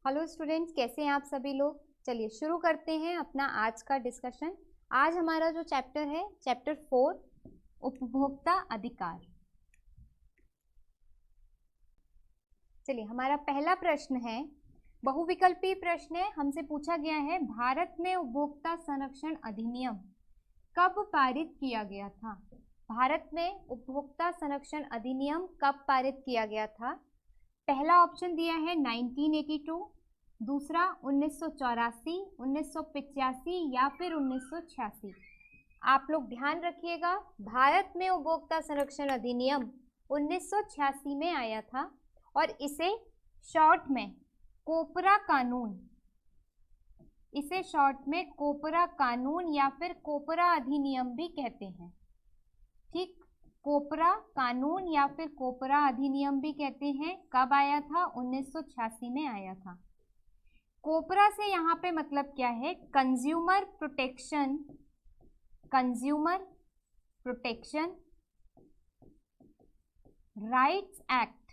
Hello students, कैसे हैं आप सभी लोग। चलिए शुरू करते हैं अपना आज का डिस्कशन। आज हमारा जो चैप्टर है चैप्टर 4 उपभोक्ता अधिकार। चलिए हमारा पहला प्रश्न है, बहुविकल्पी प्रश्न है। हमसे पूछा गया है भारत में उपभोक्ता संरक्षण अधिनियम कब पारित किया गया था। भारत में उपभोक्ता संरक्षण अधिनियम कब पारित किया गया था। पहला ऑप्शन दिया है 1982, दूसरा 1984, 1985 या फिर 1986। आप लोग ध्यान रखिएगा, भारत में उपभोक्ता संरक्षण अधिनियम 1986 में आया था और इसे शॉर्ट में कोपरा कानून, इसे शॉर्ट में कोपरा कानून या फिर कोपरा अधिनियम भी कहते हैं। ठीक, कोपरा कानून या फिर कोपरा अधिनियम भी कहते हैं। कब आया था? 1986 में आया था। कोपरा से यहाँ पे मतलब क्या है? Consumer protection, consumer protection rights act,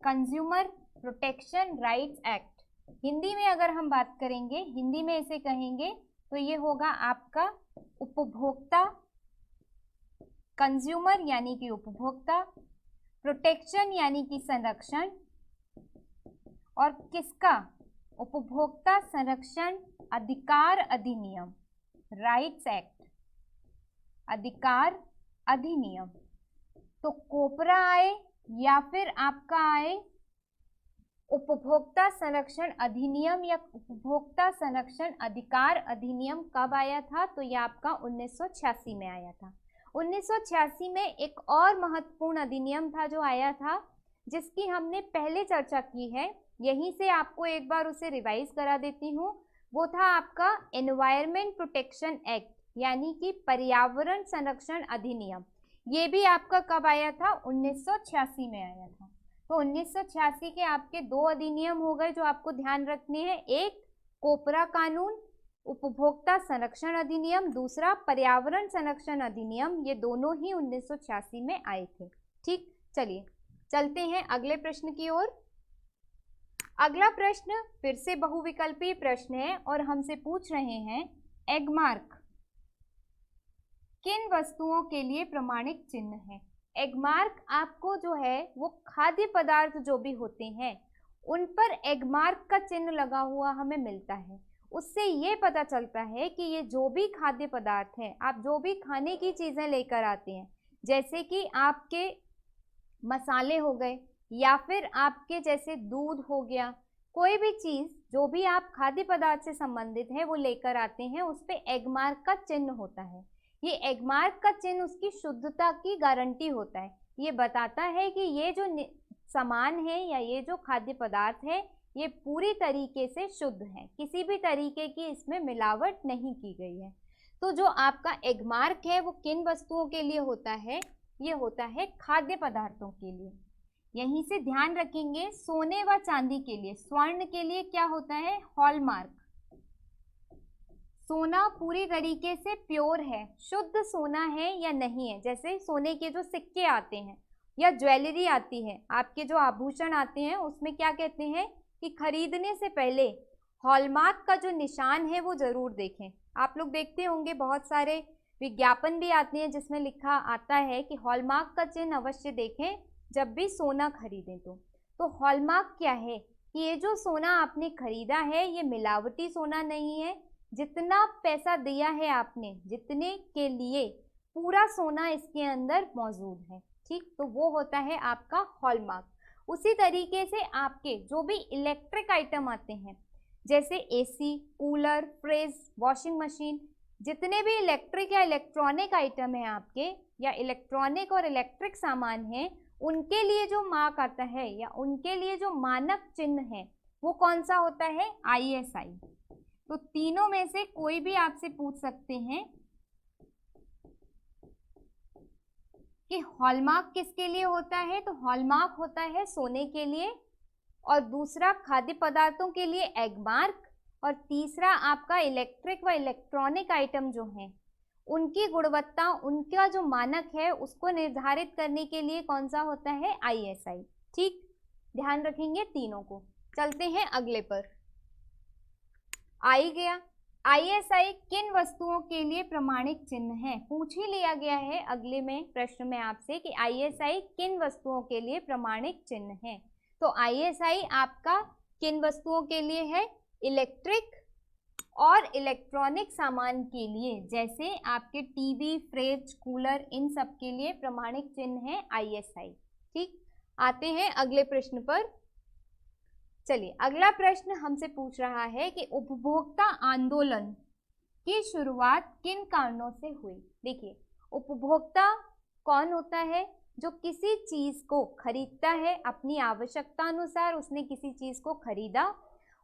consumer protection rights act. Hindi में अगर हम बात करेंगे, हिंदी में इसे कहेंगे तो ये होगा आपका उपभोक्ता, कंज्यूमर यानी कि उपभोक्ता, प्रोटेक्शन यानी कि संरक्षण, और किसका? उपभोक्ता संरक्षण अधिकार अधिनियम, राइट्स एक्ट, अधिकार अधिनियम। तो कोपरा आए या फिर आपका आए उपभोक्ता संरक्षण अधिनियम या उपभोक्ता संरक्षण अधिकार अधिनियम कब आया था? तो यह आपका 1986 में आया था। 1986 में एक और महत्वपूर्ण अधिनियम था जो आया था, जिसकी हमने पहले चर्चा की है। यहीं से आपको एक बार उसे रिवाइज करा देती हूँ। वो था आपका एनवायरमेंट प्रोटेक्शन एक्ट, यानी कि पर्यावरण संरक्षण अधिनियम। ये भी आपका कब आया था? 1986 में आया था। तो 1986 के आपके दो अधिनियम हो गए जो आपको ध्यान रखने हैं। एक कोपरा कानून उपभोक्ता संरक्षण अधिनियम, दूसरा पर्यावरण संरक्षण अधिनियम। ये दोनों ही 1986 में आए थे। ठीक, चलिए चलते हैं अगले प्रश्न की ओर। अगला प्रश्न फिर से बहुविकल्पी प्रश्न है और हमसे पूछ रहे हैं एगमार्क किन वस्तुओं के लिए प्रमाणिक चिन्ह है। एगमार्क आपको जो है वो खाद्य पदार्थ जो भी होते हैं उन पर एगमार्क का चिन्ह लगा हुआ हमें मिलता है। उससे ये पता चलता है कि ये जो भी खाद्य पदार्थ है, आप जो भी खाने की चीजें लेकर आते हैं, जैसे कि आपके मसाले हो गए या फिर आपके जैसे दूध हो गया, कोई भी चीज जो भी आप खाद्य पदार्थ से संबंधित है वो लेकर आते हैं, उस पे एगमार्क का चिन्ह होता है। ये एगमार्क का चिन्ह उसकी शुद्धता की गारंटी होता है। ये बताता है कि ये जो सामान है या ये जो खाद्य पदार्थ है ये पूरी तरीके से शुद्ध है, किसी भी तरीके की इसमें मिलावट नहीं की गई है। तो जो आपका एगमार्क है वो किन वस्तुओं के लिए होता है? ये होता है खाद्य पदार्थों के लिए। यहीं से ध्यान रखेंगे, सोने व चांदी के लिए, स्वर्ण के लिए क्या होता है? हॉलमार्क। सोना पूरी तरीके से प्योर है, शुद्ध सोना है या नहीं है। जैसे सोने के जो सिक्के आते हैं या ज्वेलरी आती है, आपके जो आभूषण आते हैं, उसमें क्या कहते हैं कि खरीदने से पहले हॉलमार्क का जो निशान है वो जरूर देखें। आप लोग देखते होंगे बहुत सारे विज्ञापन भी आते हैं जिसमें लिखा आता है कि हॉलमार्क का चिन्ह अवश्य देखें जब भी सोना खरीदें। तो हॉलमार्क क्या है कि ये जो सोना आपने खरीदा है ये मिलावटी सोना नहीं है। जितना पैसा दिया है आपने, जितने के लिए पूरा सोना इसके अंदर मौजूद है। ठीक, तो वो होता है आपका हॉलमार्क। उसी तरीके से आपके जो भी इलेक्ट्रिक आइटम आते हैं, जैसे AC, cooler, fridge, washing machine, जितने भी इलेक्ट्रिक या इलेक्ट्रॉनिक आइटम है आपके, या इलेक्ट्रॉनिक और इलेक्ट्रिक सामान है, उनके लिए जो मार्क आता है या उनके लिए जो मानक चिन्ह है वो कौन सा होता है? ISI। तो तीनों में से कोई भी आपसे पूछ सकते हैं कि हॉलमार्क किसके लिए होता है, तो हॉलमार्क होता है सोने के लिए, और दूसरा खाद्य पदार्थों के लिए एगमार्क, और तीसरा आपका इलेक्ट्रिक व इलेक्ट्रॉनिक आइटम जो हैं उनकी गुणवत्ता, उनका जो मानक है उसको निर्धारित करने के लिए कौन सा होता है? ISI। ठीक, ध्यान रखेंगे तीनों को। चलते हैं अगले पर। आई गया। आईएसआई किन वस्तुओं के लिए प्रमाणिक चिन्ह है? पूछ ही लिया गया है अगले में प्रश्न में आपसे कि आईएसआई किन वस्तुओं के लिए प्रमाणिक चिन्ह है। तो आईएसआई आपका किन वस्तुओं के लिए है? इलेक्ट्रिक और इलेक्ट्रॉनिक सामान के लिए, जैसे आपके टीवी, फ्रिज, कूलर, इन सब के लिए प्रमाणिक चिन्ह है आईएसआई। ठीक, आते हैं अगले प्रश्न पर। चलिए, अगला प्रश्न हमसे पूछ रहा है कि उपभोक्ता आंदोलन की शुरुआत किन कारणों से हुई? देखिए, उपभोक्ता कौन होता है? जो किसी चीज को खरीदता है, अपनी आवश्यकता अनुसार उसने किसी चीज को खरीदा,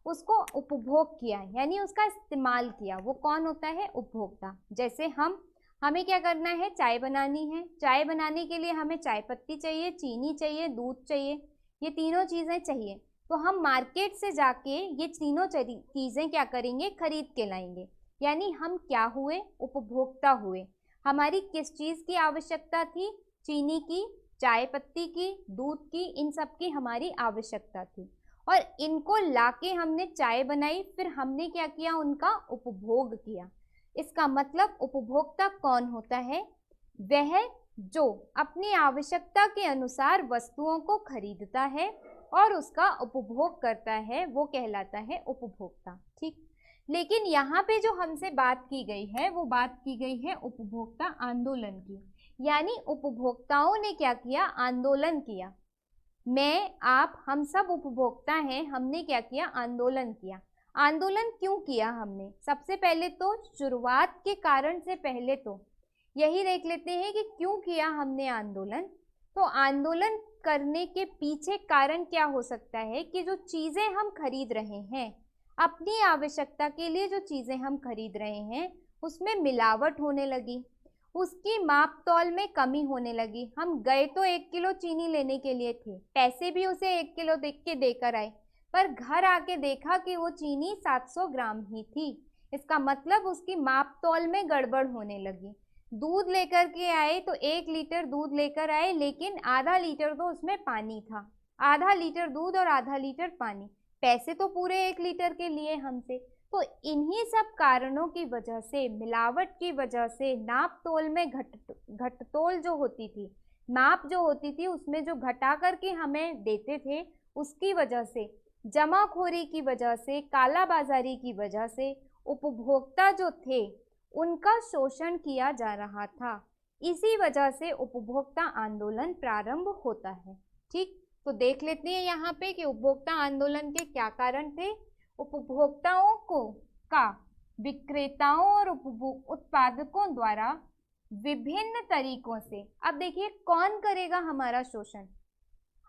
उसको उपभोग किया, यानी उसका इस्तेमाल किया, वो कौन होता है? उपभोक्ता। जैसे हमें क्या करना है? चाय बनानी है। चाय बनाने के लिए हमें चाय पत्ती चाहिए, चीनी चाहिए, दूध चाहिए, ये तीनों चीजें चाहिए। तो हम मार्केट से जाके ये तीनों चीजें क्या करेंगे? खरीद के लाएंगे। यानी हम क्या हुए? उपभोक्ता हुए। हमारी किस चीज की आवश्यकता थी? चीनी की, चाय पत्ती की, दूध की, इन सब की हमारी आवश्यकता थी, और इनको लाके हमने चाय बनाई, फिर हमने क्या किया? उनका उपभोग किया। इसका मतलब उपभोक्ता कौन होता है? वह जो अपनी आवश्यकता के अनुसार वस्तुओं को खरीदता है और उसका उपभोग करता है, वो कहलाता है उपभोक्ता। ठीक, लेकिन यहाँ पे जो हमसे बात की गई है वो बात की गई है उपभोक्ता आंदोलन की, यानी उपभोक्ताओं ने क्या किया? आंदोलन किया। मैं, आप, हम सब उपभोक्ता हैं, हमने क्या किया? आंदोलन किया। आंदोलन क्यों किया हमने? सबसे पहले तो शुरुआत के कारण से पहले तो यही देख लेते हैं कि क्यों किया हमने आंदोलन। तो आंदोलन करने के पीछे कारण क्या हो सकता है कि जो चीजें हम खरीद रहे हैं, अपनी आवश्यकता के लिए जो चीजें हम खरीद रहे हैं, उसमें मिलावट होने लगी, उसकी माप तौल में कमी होने लगी। हम गए तो 1 किलो चीनी लेने के लिए थे, पैसे भी उसे 1 किलो देख के देकर आए, पर घर आके देखा कि वो चीनी 700 ग्राम ही थी। इसका मतलब उसकी माप तौल में गड़बड़ होने लगी। दूध लेकर के आए तो 1 लीटर दूध लेकर आए, लेकिन आधा लीटर तो उसमें पानी था। आधा लीटर दूध और आधा लीटर पानी, पैसे तो पूरे 1 लीटर के लिए हमसे। तो इन्हीं सब कारणों की वजह से, मिलावट की वजह से, नाप तोल में घटतोल जो होती थी, माप जो होती थी उसमें जो घटा करके हमें देते थे, उसकी वजह से, जमाखोरी की वजह से, कालाबाजारी की वजह से उपभोक्ता जो थे उनका शोषण किया जा रहा था। इसी वजह से उपभोक्ता आंदोलन प्रारंभ होता है। ठीक, तो देख लेते हैं यहाँ पे कि उपभोक्ता आंदोलन के क्या कारण थे। उपभोक्ताओं को का विक्रेताओं और उत्पादकों द्वारा विभिन्न तरीकों से, अब देखिए कौन करेगा हमारा शोषण?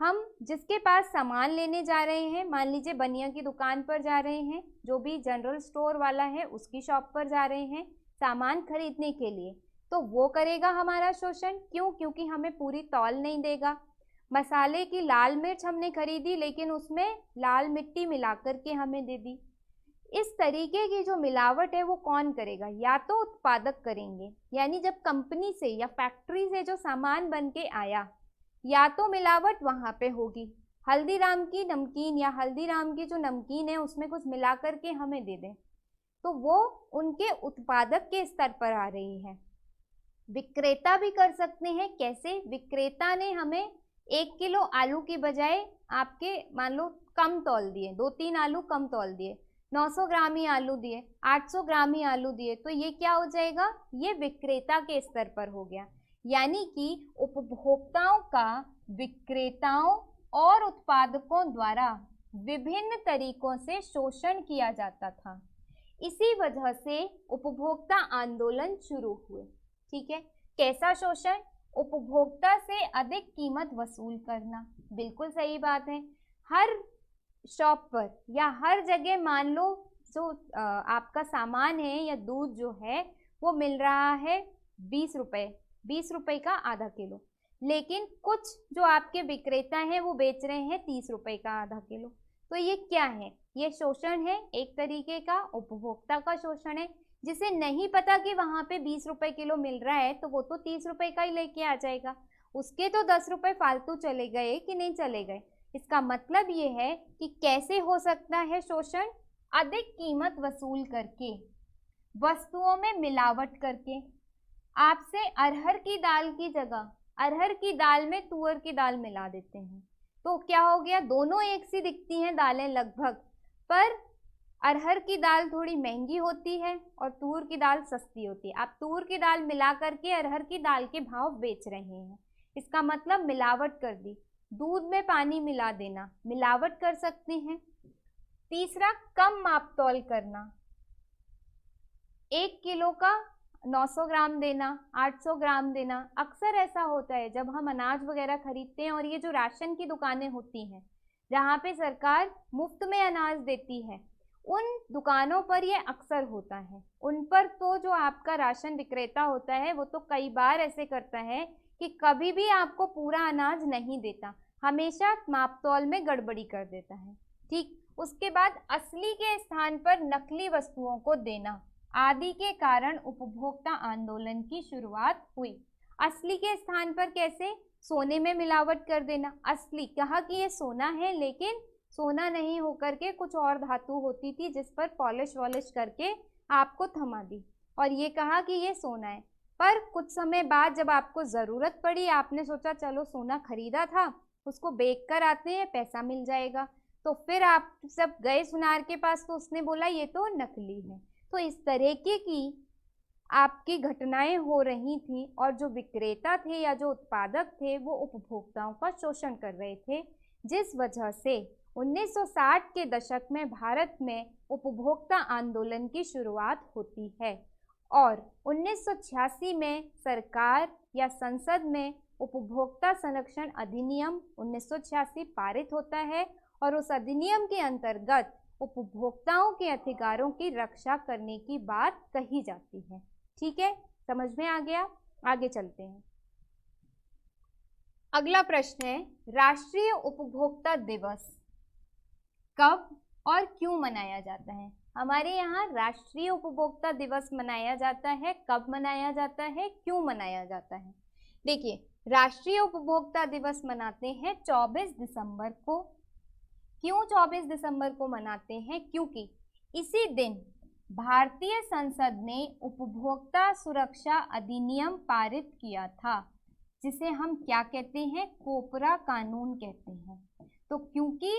हम जिसके पास सामान लेने जा रहे हैं, मान लीजिए बनिया की दुकान पर जा रहे हैं, जो भी जनरल स्टोर वाला है उसकी शॉप पर जा रहे हैं सामान खरीदने के लिए, तो वो करेगा हमारा शोषण। क्यों? क्योंकि हमें पूरी तौल नहीं देगा। मसाले की लाल मिर्च हमने खरीदी, लेकिन उसमें लाल मिट्टी मिला करके हमें दे दी। इस तरीके की जो मिलावट है वो कौन करेगा? या तो उत्पादक करेंगे, यानी जब कंपनी से या फैक्ट्री से जो सामान बन के आया, या तो मिलावट वहां पे होगी। हल्दीराम की नमकीन या हल्दीराम की जो नमकीन है उसमें कुछ मिला करके हमें दे दें, तो वो उनके उत्पादक के स्तर पर आ रही है। विक्रेता भी कर सकते हैं। कैसे? विक्रेता ने हमें 1 किलो आलू की बजाय आपके मान लो कम तौल दिए, 2-3 आलू कम तौल दिए, 900 ग्राम ही आलू दिए, 800 ग्राम ही आलू दिए, तो ये क्या हो जाएगा? ये विक्रेता के स्तर पर हो गया। यानी कि उपभोक्ताओं का विक्रेताओं और उत्पादकों द्वारा विभिन्न तरीकों से शोषण किया जाता था। इसी वजह से उपभोक्ता आंदोलन शुरू हुए। ठीक है, कैसा शोषण? उपभोक्ता से अधिक कीमत वसूल करना। बिल्कुल सही बात है। हर शॉप पर या हर जगह मान लो जो आपका सामान है या दूध जो है वो मिल रहा है 20 रुपए, 20 रुपए का आधा किलो, लेकिन कुछ जो आपके विक्रेता हैं वो बेच रहे हैं 30 रुपए का आधा किलो। तो ये क्या है? ये शोषण है, एक तरीके का उपभोक्ता का शोषण है। जिसे नहीं पता कि वहां पे 20 रुपए किलो मिल रहा है तो वो तो 30 रुपए का ही लेके आ जाएगा, उसके तो 10 रुपए फालतू चले गए कि नहीं चले गए। इसका मतलब ये है कि कैसे हो सकता है शोषण? अधिक कीमत वसूल करके, वस्तुओं में मिलावट करके आपसे अरहर की दाल की जगह अरहर की दाल में तुअर की दाल मिला देते हैं। तो क्या हो गया, दोनों एक सी दिखती हैं दालें लगभग, पर अरहर की दाल थोड़ी महंगी होती है और तुअर की दाल सस्ती होती है। आप तुअर की दाल मिला करके अरहर की दाल के भाव बेच रहे हैं, इसका मतलब मिलावट कर दी। दूध में पानी मिला देना, मिलावट कर सकते हैं। तीसरा, कम मापतौल करना, 1 किलो का 900 ग्राम देना, 800 ग्राम देना। अक्सर ऐसा होता है जब हम अनाज वगैरह खरीदते हैं, और ये जो राशन की दुकानें होती हैं जहाँ पे सरकार मुफ्त में अनाज देती है, उन दुकानों पर ये अक्सर होता है। उन पर तो जो आपका राशन विक्रेता होता है वो तो कई बार ऐसे करता है कि कभी भी आपको पूरा अनाज नहीं देता, हमेशा मापतौल में गड़बड़ी कर देता है। ठीक, उसके बाद असली के स्थान पर नकली वस्तुओं को देना आदि के कारण उपभोक्ता आंदोलन की शुरुआत हुई। असली के स्थान पर कैसे, सोने में मिलावट कर देना। असली कहा कि ये सोना है, लेकिन सोना नहीं होकर के कुछ और धातु होती थी जिस पर पॉलिश वॉलिश करके आपको थमा दी, और ये कहा कि ये सोना है। पर कुछ समय बाद जब आपको ज़रूरत पड़ी, आपने सोचा चलो सोना खरीदा था उसको बेच कर आते हैं, पैसा मिल जाएगा। तो फिर आप सब गए सुनार के पास, तो उसने बोला ये तो नकली है। तो इस तरीके की आपकी घटनाएं हो रही थी, और जो विक्रेता थे या जो उत्पादक थे वो उपभोक्ताओं का शोषण कर रहे थे, जिस वजह से 1960 के दशक में भारत में उपभोक्ता आंदोलन की शुरुआत होती है। और 1986 में सरकार या संसद में उपभोक्ता संरक्षण अधिनियम 1986 पारित होता है, और उस अधिनियम के अंतर्गत उपभोक्ताओं के अधिकारों की रक्षा करने की बात कही जाती है। ठीक है, समझ में आ गया? आगे चलते हैं। अगला प्रश्न है, राष्ट्रीय उपभोक्ता दिवस कब और क्यों मनाया जाता है? हमारे यहाँ राष्ट्रीय उपभोक्ता दिवस मनाया जाता है, कब मनाया जाता है, क्यों मनाया जाता है? देखिए, राष्ट्रीय उपभोक्ता दिवस मनाते हैं 24 दिसंबर को। क्यों 24 दिसंबर को मनाते हैं? क्योंकि इसी दिन भारतीय संसद ने उपभोक्ता सुरक्षा अधिनियम पारित किया था, जिसे हम क्या कहते हैं, कोपरा कानून कहते हैं। तो क्योंकि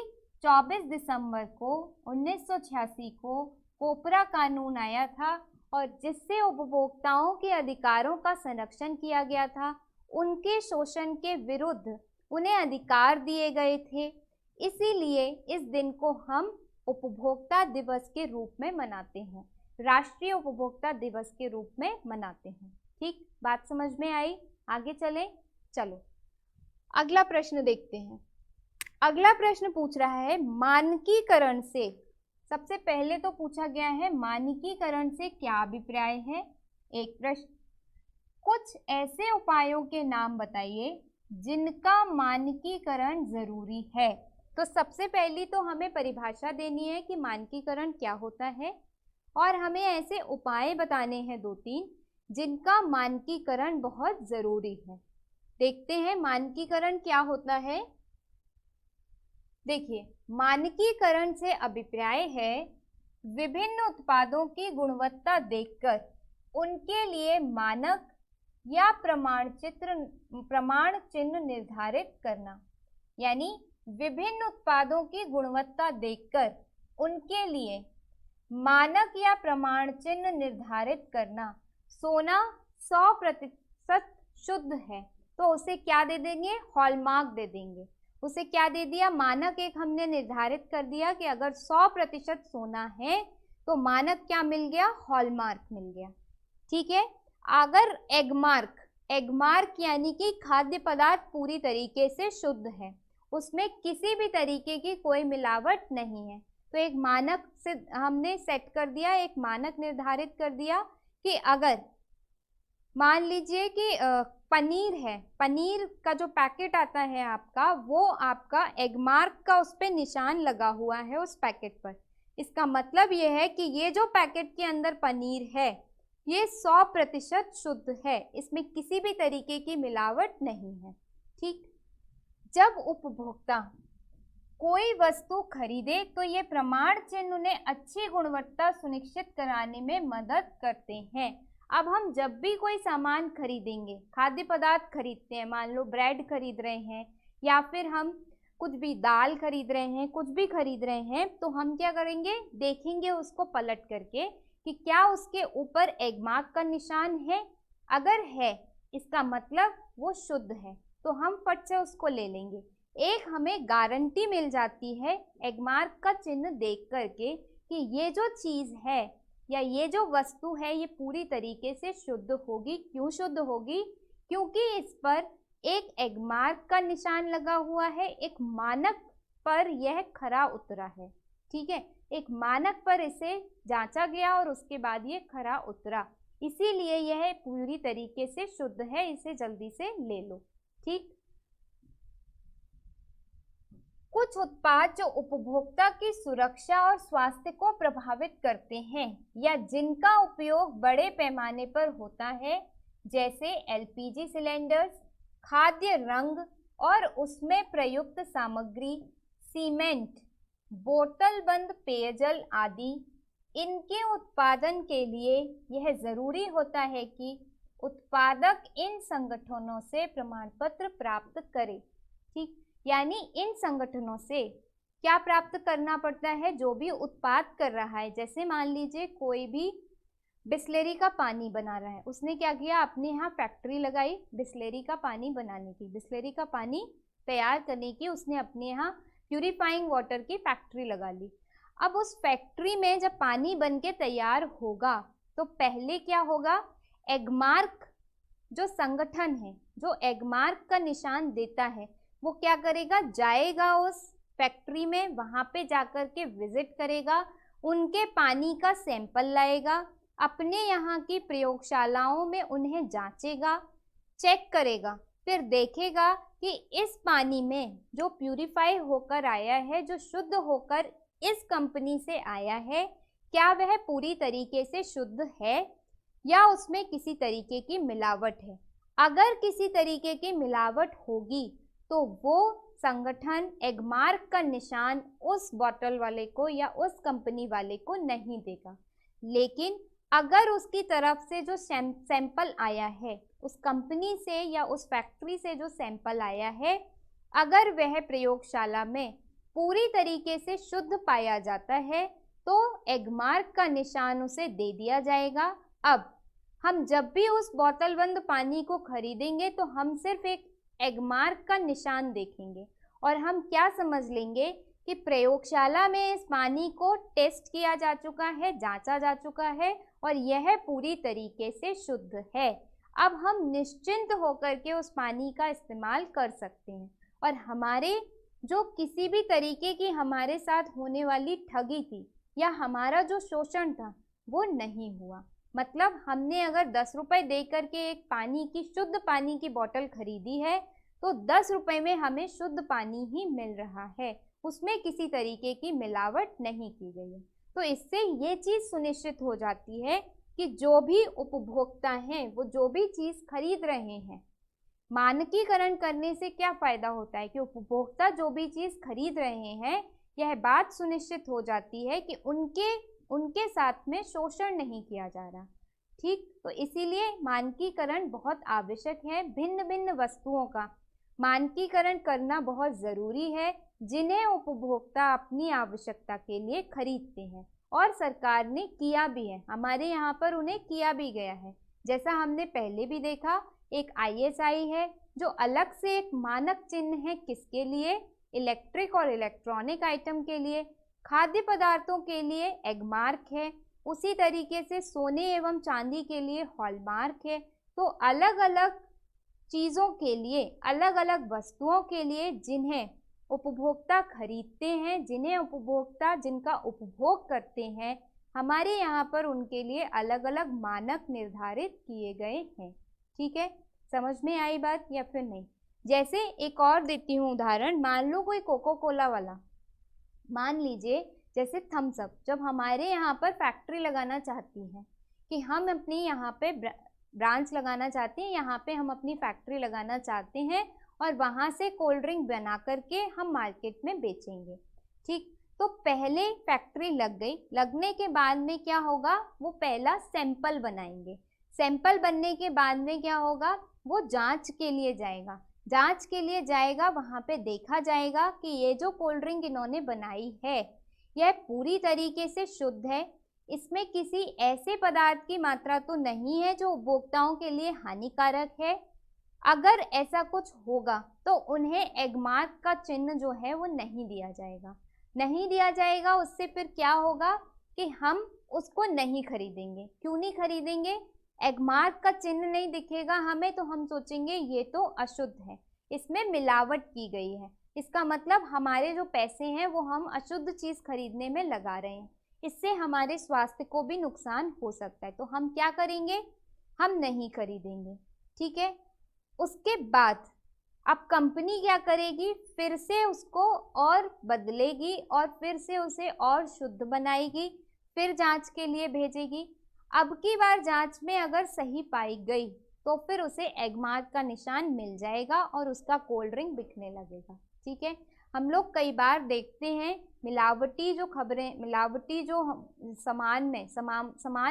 24 दिसंबर को 1986 को कोपरा कानून आया था, और जिससे उपभोक्ताओं के अधिकारों का संरक्षण किया गया था, उनके शोषण के विरुद्ध उन्हें अधिकार दिए गए थे, इसीलिए इस दिन को हम उपभोक्ता दिवस के रूप में मनाते हैं, राष्ट्रीय उपभोक्ता दिवस के रूप में मनाते हैं। ठीक, बात समझ में आई? आगे चलें। चलो अगला प्रश्न देखते हैं। अगला प्रश्न पूछ रहा है, मानकीकरण से, सबसे पहले तो पूछा गया है मानकीकरण से क्या अभिप्राय है। एक प्रश्न, कुछ ऐसे उपायों के नाम बताइए जिनका मानकीकरण जरूरी है। तो सबसे पहली तो हमें परिभाषा देनी है कि मानकीकरण क्या होता है, और हमें ऐसे उपाय बताने हैं 2-3 जिनका मानकीकरण बहुत जरूरी है। देखते हैं मानकीकरण क्या होता है। देखिए, मानकीकरण से अभिप्राय है विभिन्न उत्पादों की गुणवत्ता देखकर उनके लिए मानक या प्रमाण चिन्ह निर्धारित करना। यानी विभिन्न उत्पादों की गुणवत्ता देखकर उनके लिए मानक या प्रमाण चिन्ह निर्धारित करना। सोना 100% शुद्ध है तो उसे क्या दे देंगे, हॉलमार्क दे देंगे। उसे क्या दे दिया, मानक एक हमने निर्धारित कर दिया कि अगर 100% सोना है तो मानक क्या मिल गया, हॉलमार्क मिल गया। ठीक है, अगर एगमार्क यानी कि खाद्य पदार्थ पूरी तरीके से शुद्ध है, उसमें किसी भी तरीके की कोई मिलावट नहीं है, तो एक मानक से हमने सेट कर दिया, एक मानक निर्धारित कर दिया कि अगर मान लीजिए कि पनीर है, पनीर का जो पैकेट आता है आपका, वो आपका एगमार्क का उस पर निशान लगा हुआ है उस पैकेट पर। इसका मतलब ये है कि ये जो पैकेट के अंदर पनीर है ये 100% शुद्ध है, इसमें किसी भी तरीके की मिलावट नहीं है। ठीक, जब उपभोक्ता कोई वस्तु खरीदे तो ये प्रमाण चिन्ह उन्हें अच्छी गुणवत्ता सुनिश्चित कराने में मदद करते हैं। अब हम जब भी कोई सामान खरीदेंगे, खाद्य पदार्थ खरीदते हैं, मान लो ब्रेड खरीद रहे हैं या फिर हम कुछ भी दाल खरीद रहे हैं, कुछ भी खरीद रहे हैं, तो हम क्या करेंगे, देखेंगे उसको पलट करके कि क्या उसके ऊपर एग मार्क का निशान है। अगर है, इसका मतलब वो शुद्ध है, तो हम फट से उसको ले लेंगे। एक हमें गारंटी मिल जाती है एग मार्क का चिन्ह देख करके कि ये जो चीज है या ये जो वस्तु है ये पूरी तरीके से शुद्ध होगी। क्यों शुद्ध होगी? क्योंकि इस पर एक एग मार्क का निशान लगा हुआ है, एक मानक पर यह खरा उतरा है। ठीक है, एक मानक पर इसे जांचा गया और उसके बाद ये खरा उतरा, इसीलिए यह पूरी तरीके से शुद्ध है, इसे जल्दी से ले लो। ठीक, कुछ उत्पाद जो उपभोक्ता की सुरक्षा और स्वास्थ्य को प्रभावित करते हैं या जिनका उपयोग बड़े पैमाने पर होता है, जैसे एलपीजी सिलेंडर्स, खाद्य रंग और उसमें प्रयुक्त सामग्री, सीमेंट, बोतल बंद पेयजल आदि, इनके उत्पादन के लिए यह जरूरी होता है कि उत्पादक इन संगठनों से प्रमाण पत्र प्राप्त करे। ठीक, यानी इन संगठनों से क्या प्राप्त करना पड़ता है? जो भी उत्पाद कर रहा है, जैसे मान लीजिए कोई भी बिस्लेरी का पानी बना रहा है, उसने क्या किया, अपने यहाँ फैक्ट्री लगाई बिस्लेरी का पानी बनाने की, बिस्लेरी का पानी तैयार करने की उसने अपने यहाँ प्यूरिफाइंग वाटर की फैक्ट्री लगा ली। अब उस फैक्ट्री में जब पानी बन के तैयार होगा तो पहले क्या होगा, एगमार्क जो संगठन है, जो एगमार्क का निशान देता है, वो क्या करेगा, जाएगा उस फैक्ट्री में, वहां पे जाकर के विजिट करेगा, उनके पानी का सैंपल लाएगा, अपने यहाँ की प्रयोगशालाओं में उन्हें जांचेगा, चेक करेगा, फिर देखेगा कि इस पानी में जो प्यूरिफाई होकर आया है, जो शुद्ध होकर इस कंपनी से आया है, क्या वह पूरी तरीके से शुद्ध है या उसमें किसी तरीके की मिलावट है। अगर किसी तरीके की मिलावट होगी तो वो संगठन एगमार्क का निशान उस बॉटल वाले को या उस कंपनी वाले को नहीं देगा। लेकिन अगर उसकी तरफ से जो सैंपल आया है, उस कंपनी से या उस फैक्ट्री से जो सैंपल आया है, अगर वह प्रयोगशाला में पूरी तरीके से शुद्ध पाया जाता है तो एगमार्क का निशान उसे दे दिया जाएगा। अब हम जब भी उस बोतल बंद पानी को खरीदेंगे तो हम सिर्फ एक एगमार्क का निशान देखेंगे और हम क्या समझ लेंगे कि प्रयोगशाला में इस पानी को टेस्ट किया जा चुका है, जांचा जा चुका है और यह पूरी तरीके से शुद्ध है। अब हम निश्चिंत होकर के उस पानी का इस्तेमाल कर सकते हैं और हमारे जो किसी भी तरीके की हमारे साथ होने वाली ठगी थी या हमारा जो शोषण था वो नहीं हुआ। मतलब हमने अगर 10 रुपए दे करके एक पानी की, शुद्ध पानी की बोतल खरीदी है तो 10 रुपए में हमें शुद्ध पानी ही मिल रहा है, उसमें किसी तरीके की मिलावट नहीं की गई है। तो इससे ये चीज सुनिश्चित हो जाती है कि जो भी उपभोक्ता हैं वो जो भी चीज खरीद रहे हैं, मानकीकरण करने से क्या फायदा होता है कि उपभोक्ता जो भी चीज खरीद रहे हैं, यह बात सुनिश्चित हो जाती है कि उनके साथ में शोषण नहीं किया जा रहा। ठीक, तो इसीलिए मानकीकरण बहुत आवश्यक है। भिन्न भिन्न वस्तुओं का मानकीकरण करना बहुत जरूरी है जिन्हें उपभोक्ता अपनी आवश्यकता के लिए खरीदते हैं और सरकार ने किया भी है, हमारे यहाँ पर उन्हें किया भी गया है। जैसा हमने पहले भी देखा, एक ISI है जो अलग से एक मानक चिन्ह है, किसके लिए, इलेक्ट्रिक और इलेक्ट्रॉनिक आइटम के लिए। खाद्य पदार्थों के लिए एगमार्क है, उसी तरीके से सोने एवं चांदी के लिए हॉलमार्क है। तो अलग अलग चीज़ों के लिए, अलग अलग वस्तुओं के लिए जिन्हें उपभोक्ता खरीदते हैं, जिनका उपभोग करते हैं, हमारे यहाँ पर उनके लिए अलग अलग मानक निर्धारित किए गए हैं। ठीक है, समझ में आई बात या फिर नहीं? जैसे एक और देती हूँ उदाहरण, मान लो कोई कोको कोला वाला, मान लीजिए जैसे थम्स अप, जब हमारे यहाँ पर फैक्ट्री लगाना चाहती है कि हम अपनी यहाँ पे ब्रांच लगाना चाहते हैं, यहाँ पे हम अपनी फैक्ट्री लगाना चाहते हैं और वहां से कोल्ड ड्रिंक बना करके हम मार्केट में बेचेंगे। ठीक, तो पहले फैक्ट्री लग गई, लगने के बाद में क्या होगा, वो पहला सैंपल बनाएंगे। सैंपल बनने के बाद में क्या होगा, वो जांच के लिए जाएगा। जांच के लिए जाएगा, वहां पे देखा जाएगा कि ये जो कोल्ड ड्रिंक इन्होंने बनाई है यह पूरी तरीके से शुद्ध है, इसमें किसी ऐसे पदार्थ की मात्रा तो नहीं है जो उपभोक्ताओं के लिए हानिकारक है। अगर ऐसा कुछ होगा तो उन्हें एगमार्क का चिन्ह जो है वो नहीं दिया जाएगा। नहीं दिया जाएगा, उससे फिर क्या होगा कि हम उसको नहीं खरीदेंगे। क्यों नहीं खरीदेंगे, एगमार्क का चिन्ह नहीं दिखेगा हमें तो हम सोचेंगे ये तो अशुद्ध है, इसमें मिलावट की गई है, इसका मतलब हमारे जो पैसे हैं वो हम अशुद्ध चीज खरीदने में लगा रहे हैं, इससे हमारे स्वास्थ्य को भी नुकसान हो सकता है, तो हम क्या करेंगे, हम नहीं खरीदेंगे। ठीक है, उसके बाद अब कंपनी क्या करेगी, फिर से उसको और बदलेगी और फिर से उसे और शुद्ध बनाएगी, फिर जांच के लिए भेजेगी। अब की बार जांच में अगर सही पाई गई तो फिर उसे एगमार्क का निशान मिल जाएगा और उसका कोल्ड ड्रिंक बिकने लगेगा। ठीक है, हम लोग कई बार देखते हैं मिलावटी जो खबरें, मिलावटी जो सामान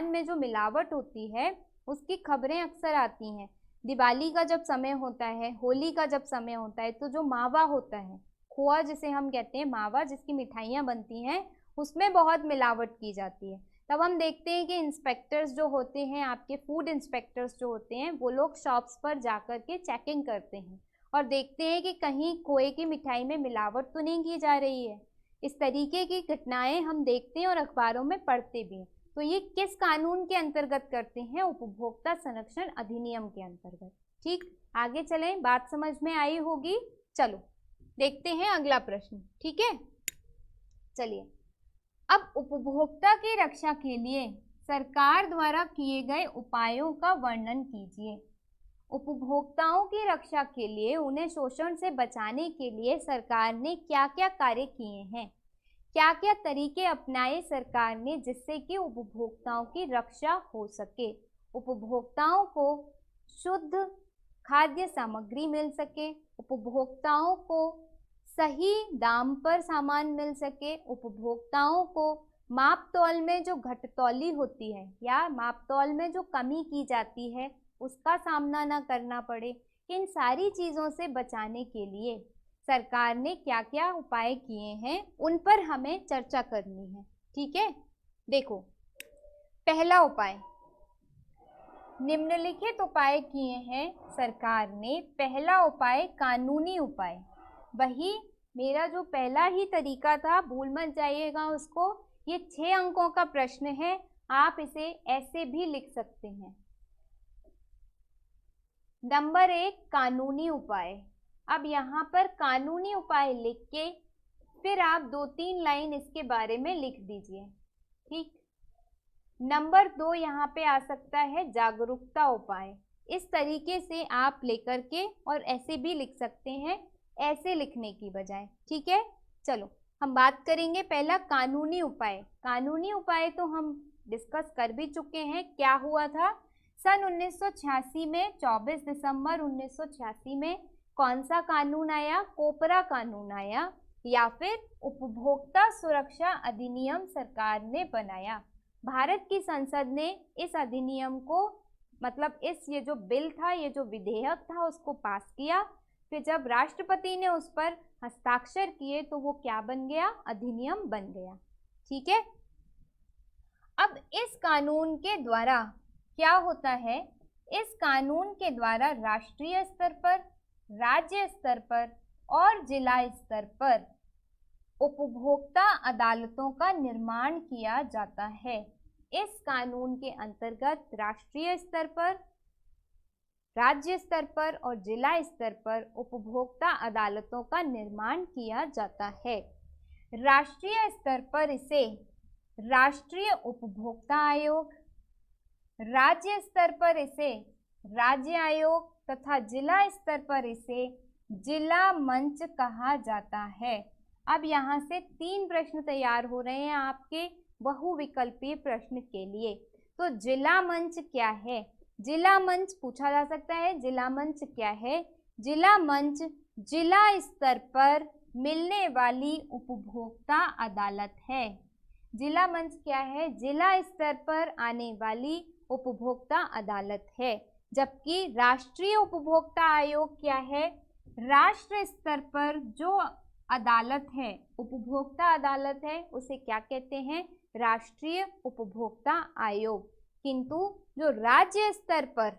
में जो मिलावट होती है उसकी खबरें अक्सर आती हैं। दिवाली का जब समय होता है, होली का जब समय होता है, तो जो मावा होता है, खोआ जिसे हम कहते हैं, मावा जिसकी मिठाइयाँ बनती हैं, उसमें बहुत मिलावट की जाती है। तब हम देखते हैं कि इंस्पेक्टर्स जो होते हैं, आपके फूड इंस्पेक्टर्स जो होते हैं, वो लोग शॉप्स पर जाकर के चेकिंग करते हैं और देखते हैं कि कहीं खोए की मिठाई में मिलावट तो नहीं की जा रही है। इस तरीके की घटनाएं हम देखते हैं और अखबारों में पढ़ते भी हैं। तो ये किस कानून के अंतर्गत करते हैं, उपभोक्ता संरक्षण अधिनियम के अंतर्गत। ठीक, आगे चलें, बात समझ में आई होगी। चलो देखते हैं अगला प्रश्न। ठीक है, चलिए, अब उपभोक्ता की रक्षा के लिए सरकार द्वारा किए गए उपायों का वर्णन कीजिए। उपभोक्ताओं की रक्षा के लिए, उन्हें शोषण से बचाने के लिए सरकार ने क्या क्या कार्य किए हैं, क्या क्या तरीके अपनाए सरकार ने जिससे कि उपभोक्ताओं की रक्षा हो सके, उपभोक्ताओं को शुद्ध खाद्य सामग्री मिल सके, उपभोक्ताओं को सही दाम पर सामान मिल सके, उपभोक्ताओं को माप तौल में जो घटतौली होती है या माप तौल में जो कमी की जाती है उसका सामना ना करना पड़े। इन सारी चीज़ों से बचाने के लिए सरकार ने क्या क्या उपाय किए हैं उन पर हमें चर्चा करनी है। ठीक है, देखो, पहला उपाय, निम्नलिखित उपाय किए हैं सरकार ने। पहला उपाय कानूनी उपाय, वही मेरा जो पहला ही तरीका था, भूल मत जाइएगा उसको। ये 6 अंकों का प्रश्न है, आप इसे ऐसे भी लिख सकते हैं। नंबर 1 कानूनी उपाय। अब यहाँ पर कानूनी उपाय लिख के फिर आप 2-3 लाइन इसके बारे में लिख दीजिए। ठीक, नंबर 2 यहाँ पे आ सकता है जागरूकता उपाय। इस तरीके से आप लेकर के और ऐसे भी लिख सकते हैं, ऐसे लिखने की बजाय। ठीक है, चलो हम बात करेंगे पहला कानूनी उपाय। कानूनी उपाय तो हम डिस्कस कर भी चुके हैं। क्या हुआ था, सन 1986 में 24 दिसंबर 1986 में कौन सा कानून आया, कोपरा कानून आया, या फिर उपभोक्ता सुरक्षा अधिनियम सरकार ने बनाया। भारत की संसद ने इस अधिनियम को, मतलब ये जो बिल था, ये जो विधेयक था, उसको पास किया। फिर जब राष्ट्रपति ने उस पर हस्ताक्षर किए तो वो क्या बन गया, अधिनियम बन गया। ठीक है, अब इस कानून के द्वारा क्या होता है, इस कानून के द्वारा राष्ट्रीय स्तर पर, राज्य स्तर पर और जिला स्तर पर उपभोक्ता अदालतों का निर्माण किया जाता है। इस कानून के अंतर्गत राष्ट्रीय स्तर पर, राज्य स्तर पर और जिला स्तर पर उपभोक्ता अदालतों का निर्माण किया जाता है। राष्ट्रीय स्तर पर इसे राष्ट्रीय उपभोक्ता आयोग, राज्य स्तर पर इसे राज्य आयोग तथा जिला स्तर पर इसे जिला मंच कहा जाता है। अब यहाँ से 3 प्रश्न तैयार हो रहे हैं आपके बहुविकल्पीय प्रश्न के लिए। तो जिला मंच क्या है, जिला मंच पूछा जा सकता है, जिला मंच क्या है। जिला मंच जिला स्तर पर मिलने वाली उपभोक्ता अदालत है। जिला मंच क्या है? जिला स्तर पर आने वाली उपभोक्ता अदालत है। जबकि राष्ट्रीय उपभोक्ता आयोग क्या है? राष्ट्र स्तर पर जो अदालत है, उपभोक्ता अदालत है, उसे क्या कहते हैं? राष्ट्रीय उपभोक्ता आयोग। किंतु जो राज्य स्तर पर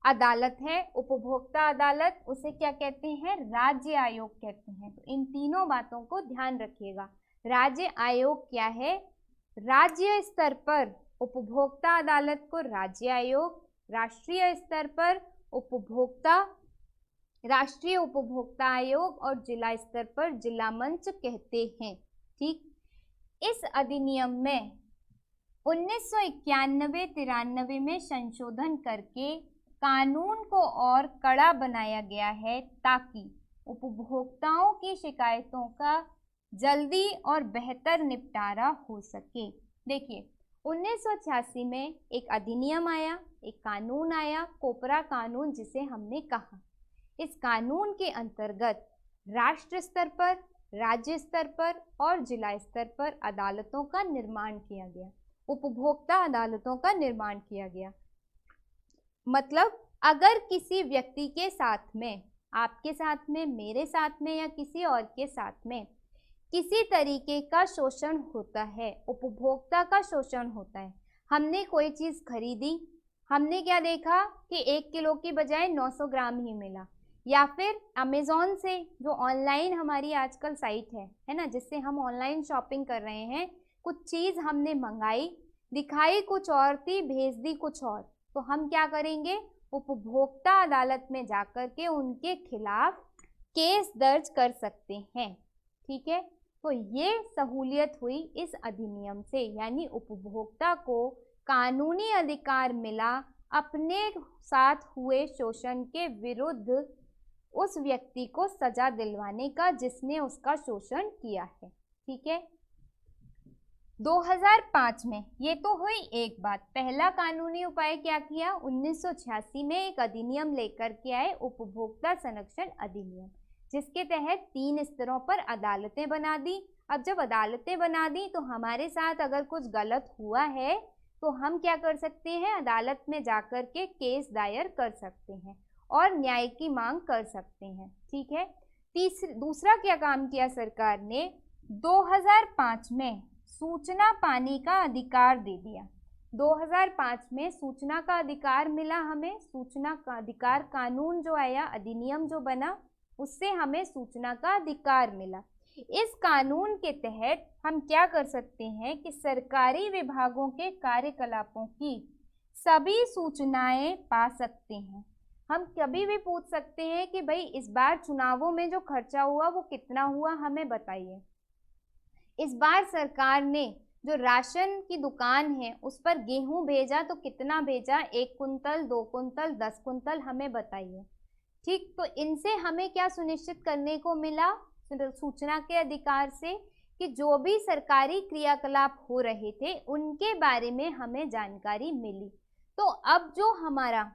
अदालत है, उपभोक्ता अदालत, उसे क्या कहते हैं? राज्य आयोग कहते हैं। तो इन तीनों बातों को ध्यान रखिएगा। राज्य आयोग क्या है? राज्य स्तर पर उपभोक्ता अदालत को राज्य आयोग, राष्ट्रीय स्तर पर राष्ट्रीय उपभोक्ता आयोग और जिला स्तर पर जिला मंच कहते हैं। ठीक। इस अधिनियम में 1991-93 में संशोधन करके कानून को और कड़ा बनाया गया है ताकि उपभोक्ताओं की शिकायतों का जल्दी और बेहतर निपटारा हो सके। देखिए, 1986 में एक अधिनियम आया, एक कानून आया, कोपरा कानून जिसे हमने कहा। इस कानून के अंतर्गत राष्ट्र स्तर पर, राज्य स्तर पर और जिला स्तर पर अदालतों का निर्माण किया गया, उपभोक्ता अदालतों का निर्माण किया गया। मतलब अगर किसी व्यक्ति के साथ में, आपके साथ में, मेरे साथ में या किसी और के साथ में किसी तरीके का शोषण होता है, उपभोक्ता का शोषण होता है, हमने कोई चीज़ खरीदी, हमने क्या देखा कि 1 किलो की बजाय 900 ग्राम ही मिला, या फिर अमेज़ॉन से, जो ऑनलाइन हमारी आजकल साइट है ना, जिससे हम ऑनलाइन शॉपिंग कर रहे हैं, कुछ चीज़ हमने मंगाई, दिखाई कुछ और थी, भेज दी कुछ और, तो हम क्या करेंगे? उपभोक्ता अदालत में जाकर के उनके खिलाफ केस दर्ज कर सकते हैं। ठीक है। तो ये सहूलियत हुई इस अधिनियम से, यानी उपभोक्ता को कानूनी अधिकार मिला अपने साथ हुए शोषण के विरुद्ध उस व्यक्ति को सजा दिलवाने का जिसने उसका शोषण किया है। ठीक है। 2005 में, ये तो हुई एक बात, पहला कानूनी उपाय क्या किया? 1986 में एक अधिनियम लेकर के आए, उपभोक्ता संरक्षण अधिनियम, जिसके तहत 3 स्तरों पर अदालतें बना दी। अब जब अदालतें बना दी तो हमारे साथ अगर कुछ गलत हुआ है तो हम क्या कर सकते हैं? अदालत में जाकर के केस दायर कर सकते हैं और न्याय की मांग कर सकते हैं। ठीक है। दूसरा क्या काम किया सरकार ने? 2005 में सूचना पाने का अधिकार दे दिया। 2005 में सूचना का अधिकार मिला हमें, सूचना का अधिकार कानून जो आया, अधिनियम जो बना, उससे हमें सूचना का अधिकार मिला। इस कानून के तहत हम क्या कर सकते हैं कि सरकारी विभागों के कार्यकलापों की सभी सूचनाएं पा सकते हैं। हम कभी भी पूछ सकते हैं कि भाई इस बार चुनावों में जो खर्चा हुआ वो कितना हुआ, हमें बताइए। इस बार सरकार ने जो राशन की दुकान है उस पर गेहूं भेजा तो कितना भेजा, 1 कुंतल, 2 कुंतल, 10 कुंतल, हमें बताइए। ठीक। तो इनसे हमें क्या सुनिश्चित करने को मिला? सूचना के अधिकार से, कि जो भी सरकारी क्रियाकलाप हो रहे थे उनके बारे में हमें जानकारी मिली। तो अब जो हमारा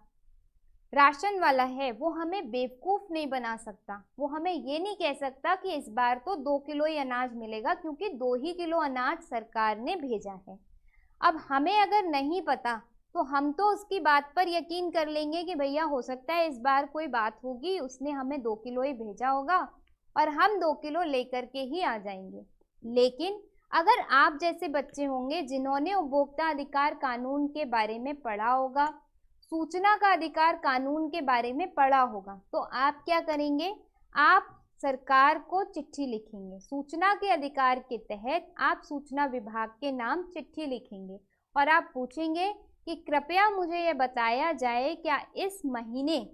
राशन वाला है वो हमें बेवकूफ नहीं बना सकता, वो हमें ये नहीं कह सकता कि इस बार तो 2 किलो ही अनाज मिलेगा, क्योंकि 2 ही किलो अनाज सरकार ने भेजा है। अब हमें अगर नहीं पता तो हम तो उसकी बात पर यकीन कर लेंगे कि भैया हो सकता है इस बार कोई बात होगी, उसने हमें 2 किलो ही भेजा होगा और हम 2 किलो लेकर के ही आ जाएंगे। लेकिन अगर आप जैसे बच्चे होंगे जिन्होंने उपभोक्ता अधिकार कानून के बारे में पढ़ा होगा, सूचना का अधिकार कानून के बारे में पढ़ा होगा, तो आप क्या करेंगे? आप सरकार को चिट्ठी लिखेंगे। सूचना के अधिकार के तहत आप सूचना विभाग के नाम चिट्ठी लिखेंगे और आप पूछेंगे कि कृपया मुझे यह बताया जाए क्या इस महीने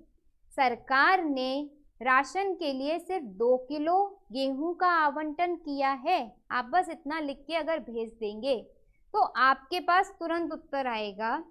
सरकार ने राशन के लिए सिर्फ 2 किलो गेहूं का आवंटन किया है। आप बस इतना लिख के अगर भेज देंगे तो आपके पास तुरंत उत्तर आएगा।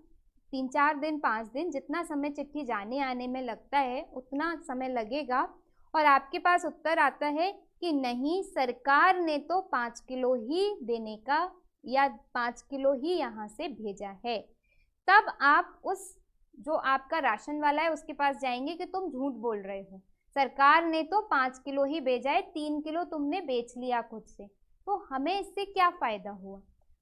3-4 दिन, 5 दिन, जितना समय चिट्ठी जाने आने में लगता है उतना समय लगेगा और आपके पास उत्तर आता है कि नहीं, सरकार ने तो 5 किलो ही देने का या 5 किलो ही यहाँ से भेजा है। तब आप उस जो आपका राशन वाला है उसके पास जाएंगे कि तुम झूठ बोल रहे हो, सरकार ने तो 5 किलो ही भेजा है, 3 किलो तुमने बेच लिया खुद से, तो हमें इससे क्या फायदा हुआ?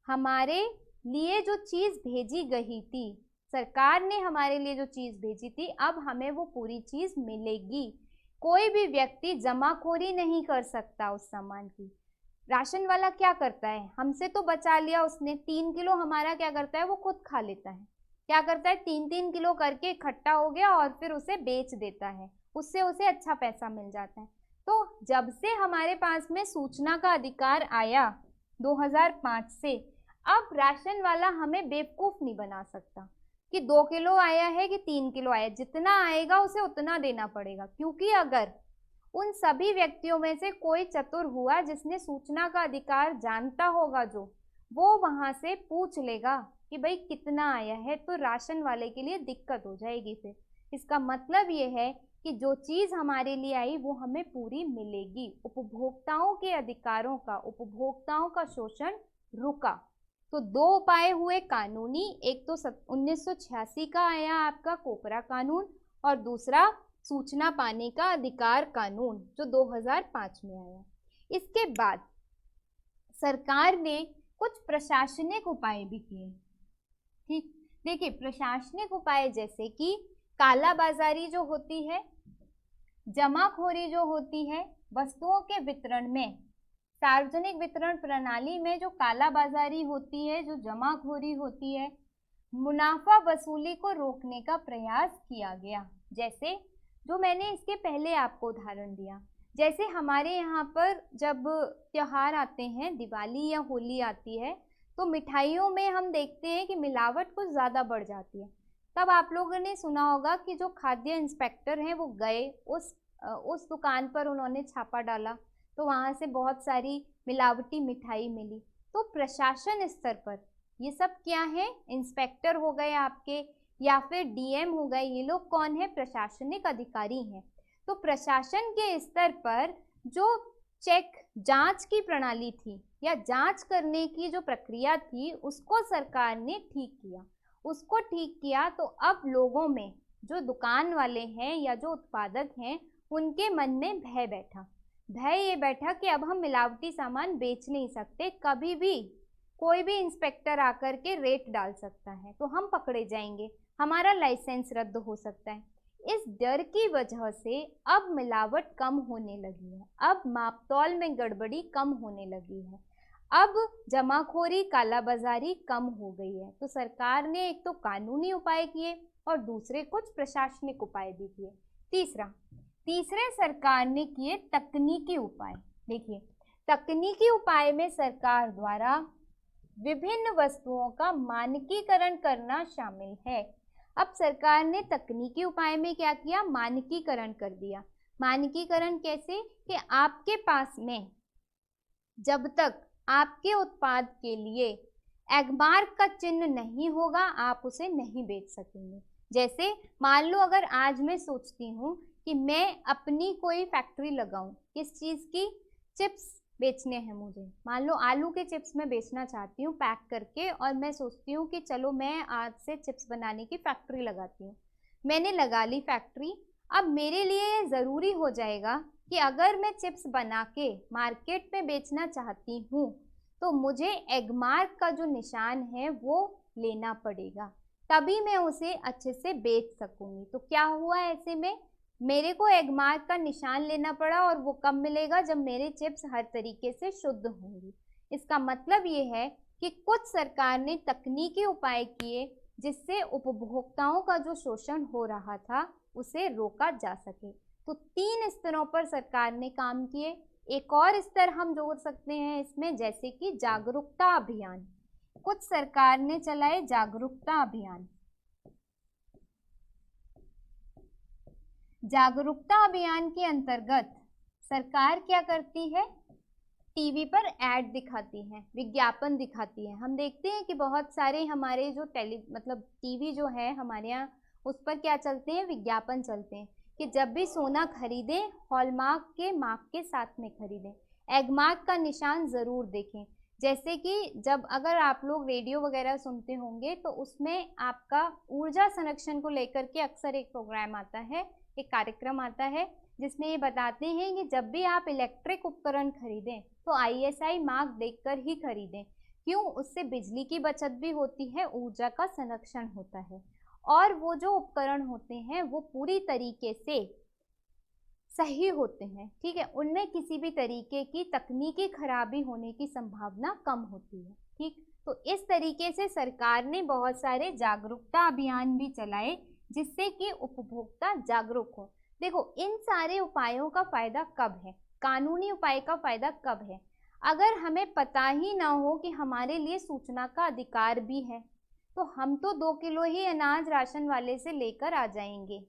हमारे लिए जो चीज भेजी गई थी, सरकार ने हमारे लिए जो चीज भेजी थी, अब हमें वो पूरी चीज मिलेगी। कोई भी व्यक्ति जमाखोरी नहीं कर सकता उस सामान की। राशन वाला क्या करता है, हमसे तो बचा लिया उसने, 3 किलो हमारा क्या करता है, वो खुद खा लेता है। क्या करता है, 3-3 किलो करके इकट्ठा हो गया और फिर उसे बेच देता है, उससे उसे अच्छा पैसा मिल जाता है। तो जब से हमारे पास में सूचना का अधिकार आया 2005 से, अब राशन वाला हमें बेवकूफ नहीं बना सकता कि 2 किलो आया है कि 3 किलो आया, जितना आएगा उसे उतना देना पड़ेगा। क्योंकि अगर उन सभी व्यक्तियों में से कोई चतुर हुआ जिसने सूचना का अधिकार जानता होगा, जो वो वहां से पूछ लेगा कि भाई कितना आया है, तो राशन वाले के लिए दिक्कत हो जाएगी। फिर इसका मतलब ये है कि जो चीज हमारे लिए आई वो हमें पूरी मिलेगी। उपभोक्ताओं के अधिकारों का, उपभोक्ताओं का शोषण रुका। तो 2 उपाय हुए कानूनी, एक तो 1986 का आया आपका कोकरा कानून, और दूसरा सूचना पाने का अधिकार कानून जो 2005 में आया। इसके बाद सरकार ने कुछ प्रशासनिक उपाय भी किए। ठीक, देखिए प्रशासनिक उपाय जैसे कि कालाबाजारी जो होती है, जमाखोरी जो होती है, वस्तुओं के वितरण में, सार्वजनिक वितरण प्रणाली में जो कालाबाजारी होती है, जो जमाखोरी होती है, मुनाफा वसूली को रोकने का प्रयास किया गया। जैसे जो मैंने इसके पहले आपको उदाहरण दिया, जैसे हमारे यहाँ पर जब त्योहार आते हैं, दिवाली या होली आती है, तो मिठाइयों में हम देखते हैं कि मिलावट कुछ ज़्यादा बढ़ जाती है। तब आप लोगों ने सुना होगा कि जो खाद्य इंस्पेक्टर हैं वो गए उस दुकान पर, उन्होंने छापा डाला, तो वहाँ से बहुत सारी मिलावटी मिठाई मिली। तो प्रशासन स्तर पर ये सब क्या है, इंस्पेक्टर हो गए आपके या फिर डीएम हो गए, ये लोग कौन है, प्रशासनिक अधिकारी हैं। तो प्रशासन के स्तर पर जो चेक जांच की प्रणाली थी या जांच करने की जो प्रक्रिया थी, उसको सरकार ने ठीक किया। उसको ठीक किया तो अब लोगों में, जो दुकान वाले हैं या जो उत्पादक हैं, उनके मन में भय बैठा। भय ये बैठा कि अब हम मिलावटी सामान बेच नहीं सकते, कभी भी कोई भी इंस्पेक्टर आकर के रेट डाल सकता है, तो हम पकड़े जाएंगे, हमारा लाइसेंस रद्द हो सकता है। इस डर की वजह से अब मिलावट कम होने लगी है, अब मापतौल में गड़बड़ी कम होने लगी है, अब जमाखोरी कालाबाजारी कम हो गई है। तो सरकार ने एक तो कानूनी उपाय किए और दूसरे कुछ प्रशासनिक उपाय भी किए। तीसरे सरकार ने किए तकनीकी उपाय। देखिए तकनीकी उपाय में सरकार द्वारा विभिन्न वस्तुओं का मानकीकरण करना शामिल है। अब सरकार ने तकनीकी उपाय में क्या किया, मानकीकरण कर दिया। मानकीकरण कैसे, कि आपके पास में जब तक आपके उत्पाद के लिए एगमार्क का चिन्ह नहीं होगा, आप उसे नहीं बेच सकेंगे। जैसे मान लो अगर आज मैं सोचती हूँ कि मैं अपनी कोई फैक्ट्री लगाऊं, किस चीज़ की, चिप्स बेचने हैं मुझे, मान लो आलू के चिप्स मैं बेचना चाहती हूँ पैक करके, और मैं सोचती हूँ कि चलो मैं आज से चिप्स बनाने की फैक्ट्री लगाती हूँ। मैंने लगा ली फैक्ट्री। अब मेरे लिए ये ज़रूरी हो जाएगा कि अगर मैं चिप्स बना के मार्केट में बेचना चाहती हूँ तो मुझे एगमार्क का जो निशान है वो लेना पड़ेगा, तभी मैं उसे अच्छे से बेच सकूंगी। तो क्या हुआ, ऐसे में मेरे को एगमार्क का निशान लेना पड़ा, और वो कब मिलेगा, जब मेरे चिप्स हर तरीके से शुद्ध होंगी। इसका मतलब ये है कि कुछ सरकार ने तकनीकी उपाय किए जिससे उपभोक्ताओं का जो शोषण हो रहा था उसे रोका जा सके। तो 3 स्तरों पर सरकार ने काम किए। एक और स्तर हम जोड़ सकते हैं इसमें, जैसे कि जागरूकता अभियान। कुछ सरकार ने चलाए जागरूकता अभियान। जागरूकता अभियान के अंतर्गत सरकार क्या करती है, टीवी पर ऐड दिखाती है, विज्ञापन दिखाती है। हम देखते हैं कि बहुत सारे हमारे जो टीवी जो है हमारे यहाँ, उस पर क्या चलते हैं, विज्ञापन चलते हैं कि जब भी सोना खरीदें हॉलमार्क के मार्क के साथ में खरीदें, एगमार्क का निशान ज़रूर देखें। जैसे कि जब अगर आप लोग रेडियो वगैरह सुनते होंगे तो उसमें आपका ऊर्जा संरक्षण को लेकर के अक्सर एक प्रोग्राम आता है, एक कार्यक्रम आता है, जिसमें ये बताते हैं कि जब भी आप इलेक्ट्रिक उपकरण खरीदें तो ISI मार्क देखकर ही खरीदें। क्यों? उससे बिजली की बचत भी होती है, ऊर्जा का संरक्षण होता है, और वो जो उपकरण होते हैं वो पूरी तरीके से सही होते हैं। ठीक है, उनमें किसी भी तरीके की तकनीकी खराबी होने की संभावना कम होती है। ठीक, तो इस तरीके से सरकार ने बहुत सारे जागरूकता अभियान भी चलाए जिससे कि उपभोक्ता जागरूक हो। देखो, इन सारे उपायों का फायदा कब है, कानूनी उपाय का फायदा कब है? अगर हमें पता ही ना हो कि हमारे लिए सूचना का अधिकार भी है, तो हम तो 2 किलो ही अनाज राशन वाले से लेकर आ जाएंगे,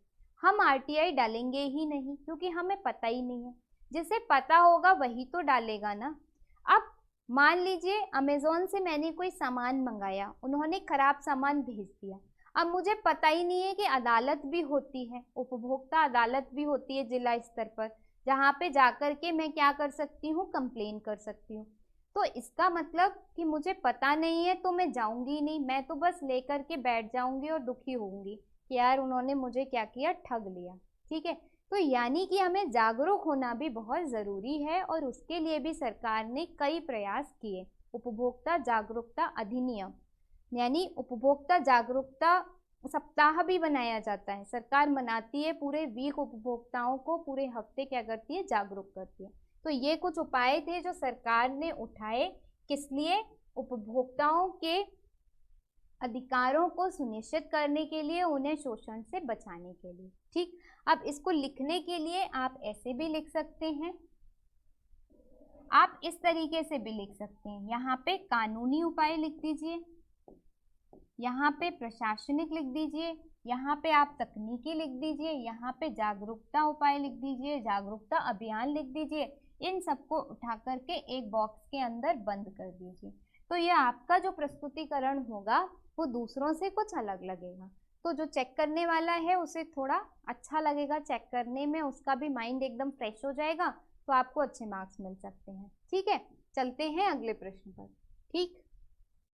हम RTI डालेंगे ही नहीं, क्योंकि हमें पता ही नहीं है। जिसे पता होगा वही तो डालेगा ना। अब मान लीजिए अमेजोन से मैंने कोई सामान मंगाया, उन्होंने खराब सामान भेज दिया। अब मुझे पता ही नहीं है कि अदालत भी होती है, उपभोक्ता अदालत भी होती है जिला स्तर पर, जहाँ पे जाकर के मैं क्या कर सकती हूँ, कंप्लेन कर सकती हूँ। तो इसका मतलब कि मुझे पता नहीं है तो मैं जाऊंगी नहीं, मैं तो बस लेकर के बैठ जाऊंगी और दुखी होंगी कि यार उन्होंने मुझे क्या किया, ठग लिया। ठीक है, तो यानी कि हमें जागरूक होना भी बहुत ज़रूरी है, और उसके लिए भी सरकार ने कई प्रयास किए। उपभोक्ता जागरूकता अधिनियम, यानी उपभोक्ता जागरूकता सप्ताह भी बनाया जाता है, सरकार मनाती है पूरे वीक, उपभोक्ताओं को पूरे हफ्ते क्या करती है, जागरूक करती है। तो ये कुछ उपाय थे जो सरकार ने उठाए, किस लिए? उपभोक्ताओं के अधिकारों को सुनिश्चित करने के लिए, उन्हें शोषण से बचाने के लिए। ठीक, अब इसको लिखने के लिए आप ऐसे भी लिख सकते हैं, आप इस तरीके से भी लिख सकते हैं। यहाँ पे कानूनी उपाय लिख दीजिए, यहाँ पे प्रशासनिक लिख दीजिए, यहाँ पे आप तकनीकी लिख दीजिए, यहाँ पे जागरूकता उपाय लिख दीजिए, जागरूकता अभियान लिख दीजिए। इन सबको उठा करके एक बॉक्स के अंदर बंद कर दीजिए। तो ये आपका जो प्रस्तुतिकरण होगा वो दूसरों से कुछ अलग लगेगा, तो जो चेक करने वाला है उसे थोड़ा अच्छा लगेगा चेक करने में, उसका भी माइंड एकदम फ्रेश हो जाएगा, तो आपको अच्छे मार्क्स मिल सकते हैं। ठीक है, चलते हैं अगले प्रश्न पर। ठीक।